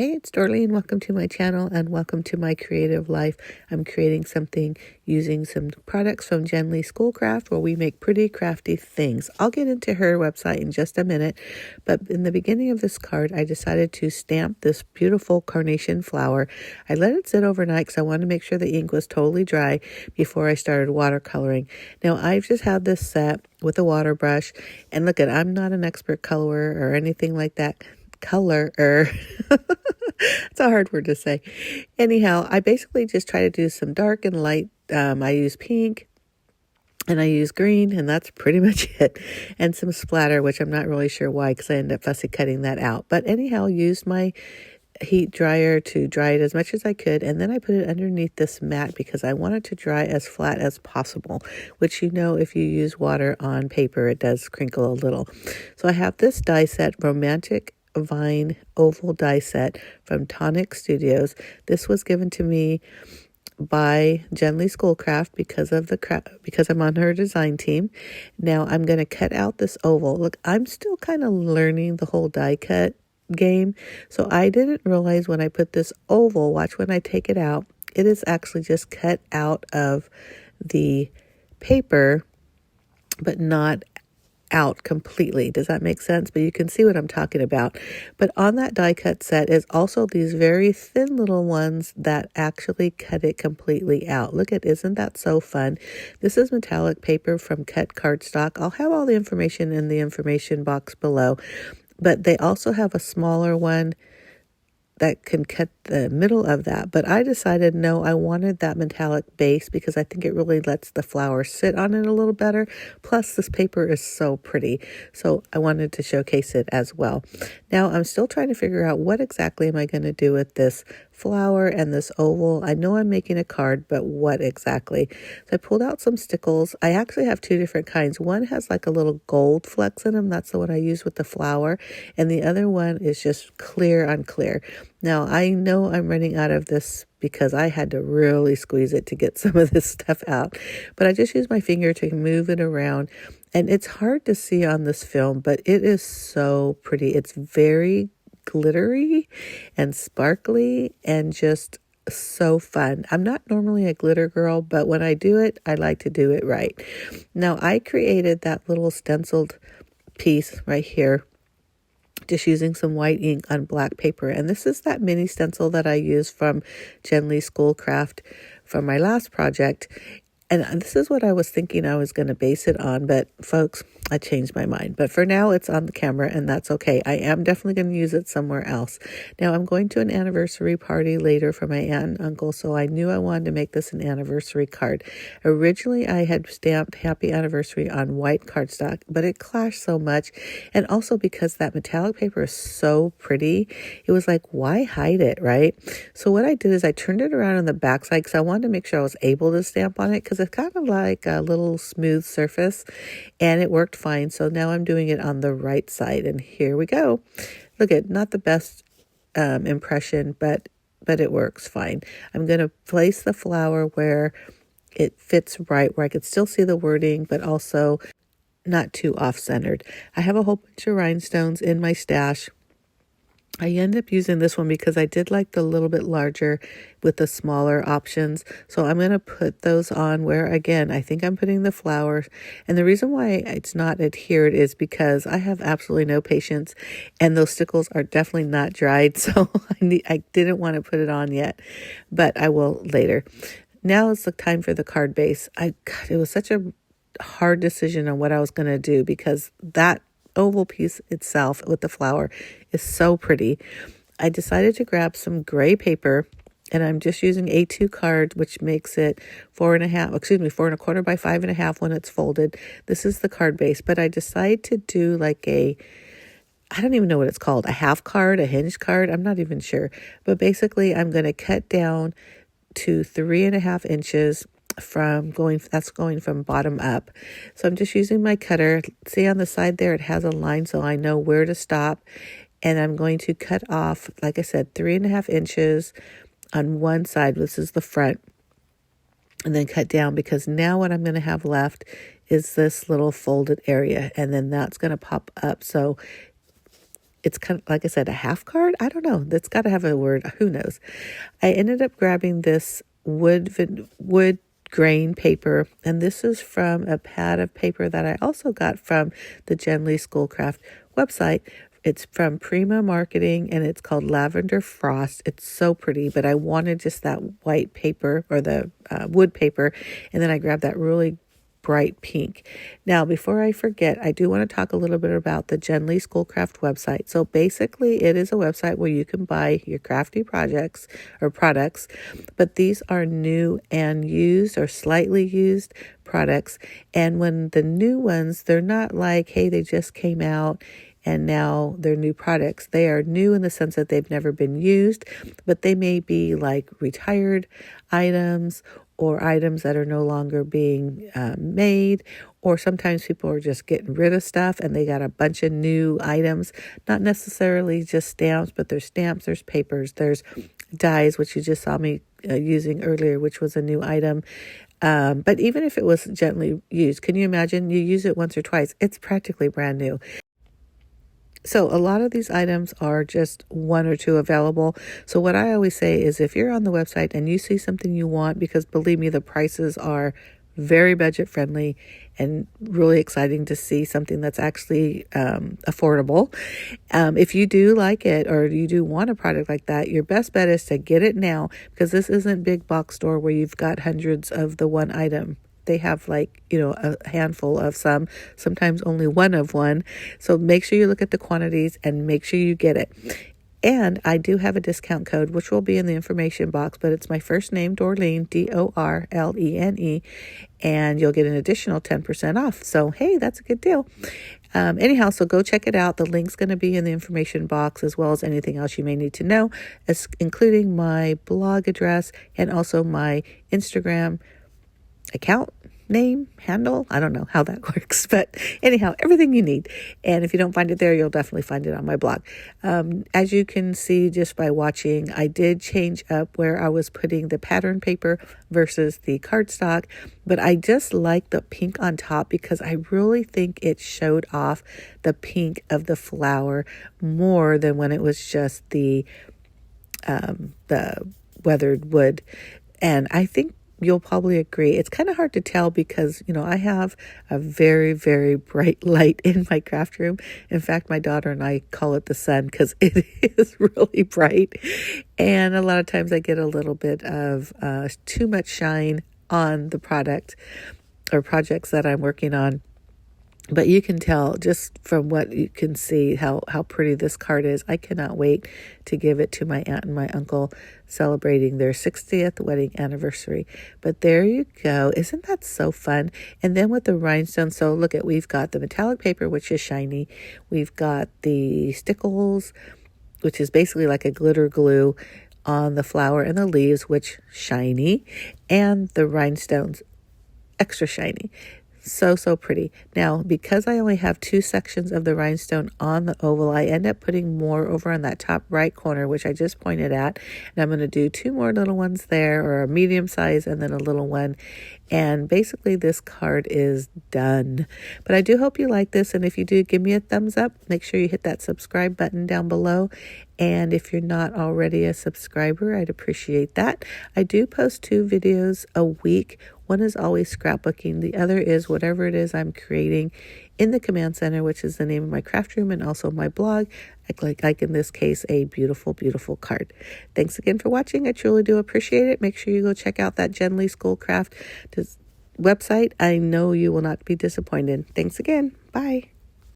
Hey, it's Dorleen. Welcome to my channel and welcome to my creative life. I'm creating something using some products from Jen Lee Schoolcraft where we make pretty crafty things. I'll get into her website in just a minute, but in the beginning of this card, I decided to stamp this beautiful carnation flower. I let it sit overnight because I wanted to make sure the ink was totally dry before I started watercoloring. Now, I've just had this set with a water brush, and look I'm not an expert colorer or anything like that. It's a hard word to say. Anyhow, I basically just try to do some dark and light. I use pink and I use green, and that's pretty much it. And some splatter, which I'm not really sure why because I ended up fussy cutting that out. But anyhow, used my heat dryer to dry it as much as I could, and then I put it underneath this mat because I want it to dry as flat as possible, which if you use water on paper, it does crinkle a little. So I have this die set, Romantic Vine oval die set from Tonic Studios. This was given to me by Jen Lee Schoolcraft because I'm on her design team. Now I'm going to cut out this oval. Look, I'm still kind of learning the whole die cut game, so I didn't realize when I put this oval, watch when I take it out, it is actually just cut out of the paper but not out completely. Does that make sense? But you can see what I'm talking about. But on that die cut set is also these very thin little ones that actually cut it completely out. Isn't that so fun? This is metallic paper from CutCardStock. I'll have all the information in the information box below, but they also have a smaller one that can cut the middle of that. But I decided, no, I wanted that metallic base because I think it really lets the flower sit on it a little better. Plus, this paper is so pretty. So I wanted to showcase it as well. Now, I'm still trying to figure out what exactly am I going to do with this flower and this oval. I know I'm making a card, but what exactly? So I pulled out some Stickles. I actually have two different kinds. One has like a little gold flecks in them. That's the one I use with the flower. And the other one is just clear on clear. Now, I know I'm running out of this because I had to really squeeze it to get some of this stuff out. But I just use my finger to move it around. And it's hard to see on this film, but it is so pretty. It's very glittery and sparkly and just so fun. I'm not normally a glitter girl, but when I do it, I like to do it right. Now, I created that little stenciled piece right here just using some white ink on black paper. And this is that mini stencil that I used from Jen Lee Schoolcraft from my last project. And this is what I was thinking I was going to base it on, but folks, I changed my mind. But for now, it's on the camera, and that's okay. I am definitely going to use it somewhere else. Now, I'm going to an anniversary party later for my aunt and uncle, so I knew I wanted to make this an anniversary card. Originally, I had stamped Happy Anniversary on white cardstock, but it clashed so much, and also because that metallic paper is so pretty, it was like, why hide it, right? So what I did is I turned it around on the backside because I wanted to make sure I was able to stamp on it because it's kind of like a little smooth surface, and it worked fine. So now I'm doing it on the right side, and here we go. Not the best impression, but it works fine. I'm going to place the flower where it fits right, where I could still see the wording, but also not too off-centered. I have a whole bunch of rhinestones in my stash. I end up using this one because I did like the little bit larger with the smaller options. So I'm going to put those on where, again, I think I'm putting the flowers. And the reason why it's not adhered is because I have absolutely no patience. And those stickles are definitely not dried. So I didn't want to put it on yet, but I will later. Now it's the time for the card base. It was such a hard decision on what I was going to do because that oval piece itself with the flower is so pretty. I decided to grab some gray paper, and I'm just using A2 card, which makes it 4.25 by 5.5 when it's folded. This is the card base, but I decided to do like I don't even know what it's called, a half card, a hinge card. I'm not even sure, but basically I'm going to cut down to 3.5 inches that's going from bottom up. So I'm just using my cutter. See on the side there, it has a line so I know where to stop. And I'm going to cut off, like I said, 3.5 inches on one side. This is the front. And then cut down because now what I'm going to have left is this little folded area. And then that's going to pop up. So it's kind of, like I said, a half card. I don't know. That's got to have a word. Who knows? I ended up grabbing this wood grain paper, and this is from a pad of paper that I also got from the Genly Schoolcraft website. It's from Prima Marketing, and it's called Lavender Frost. It's so pretty, but I wanted just that white paper, or the wood paper, and then I grabbed that really bright pink. Now, before I forget, I do want to talk a little bit about the Genly Schoolcraft website. So basically, it is a website where you can buy your crafty projects or products, but these are new and used or slightly used products. And when the new ones, they're not like, hey, they just came out and now they're new products. They are new in the sense that they've never been used, but they may be like retired items or items that are no longer being made, or sometimes people are just getting rid of stuff and they got a bunch of new items, not necessarily just stamps, but there's stamps, there's papers, there's dies, which you just saw me using earlier, which was a new item. But even if it was gently used, can you imagine you use it once or twice? It's practically brand new. So a lot of these items are just one or two available. So what I always say is if you're on the website and you see something you want, because believe me, the prices are very budget friendly and really exciting to see something that's actually affordable. If you do like it or you do want a product like that, your best bet is to get it now, because this isn't big box store where you've got hundreds of the one item. They have like, a handful of sometimes only one of one. So make sure you look at the quantities and make sure you get it. And I do have a discount code, which will be in the information box, but it's my first name, Dorlene, Dorlene, and you'll get an additional 10% off. So, hey, that's a good deal. Anyhow, so go check it out. The link's going to be in the information box, as well as anything else you may need to know, including my blog address and also my Instagram account name, handle. I don't know how that works, but anyhow, everything you need. And if you don't find it there, you'll definitely find it on my blog. As you can see just by watching, I did change up where I was putting the pattern paper versus the cardstock, but I just like the pink on top because I really think it showed off the pink of the flower more than when it was just the weathered wood. And I think you'll probably agree. It's kind of hard to tell because, I have a very, very bright light in my craft room. In fact, my daughter and I call it the sun because it is really bright. And a lot of times I get a little bit of too much shine on the product or projects that I'm working on. But you can tell just from what you can see how pretty this card is. I cannot wait to give it to my aunt and my uncle celebrating their 60th wedding anniversary. But there you go. Isn't that so fun? And then with the rhinestones, so look at, we've got the metallic paper, which is shiny. We've got the Stickles, which is basically like a glitter glue on the flower and the leaves, which shiny. And the rhinestones, extra shiny. So pretty. Now, because I only have two sections of the rhinestone on the oval, I end up putting more over on that top right corner, which I just pointed at. And I'm going to do two more little ones there, or a medium size and then a little one. And basically this card is done. But I do hope you like this. And if you do, give me a thumbs up. Make sure you hit that subscribe button down below. And if you're not already a subscriber, I'd appreciate that. I do post 2 videos a week. One is always scrapbooking. The other is whatever it is I'm creating in the Command Center, which is the name of my craft room and also my blog. Like in this case, a beautiful, beautiful card. Thanks again for watching. I truly do appreciate it. Make sure you go check out that Genly Schoolcraft website. I know you will not be disappointed. Thanks again. Bye.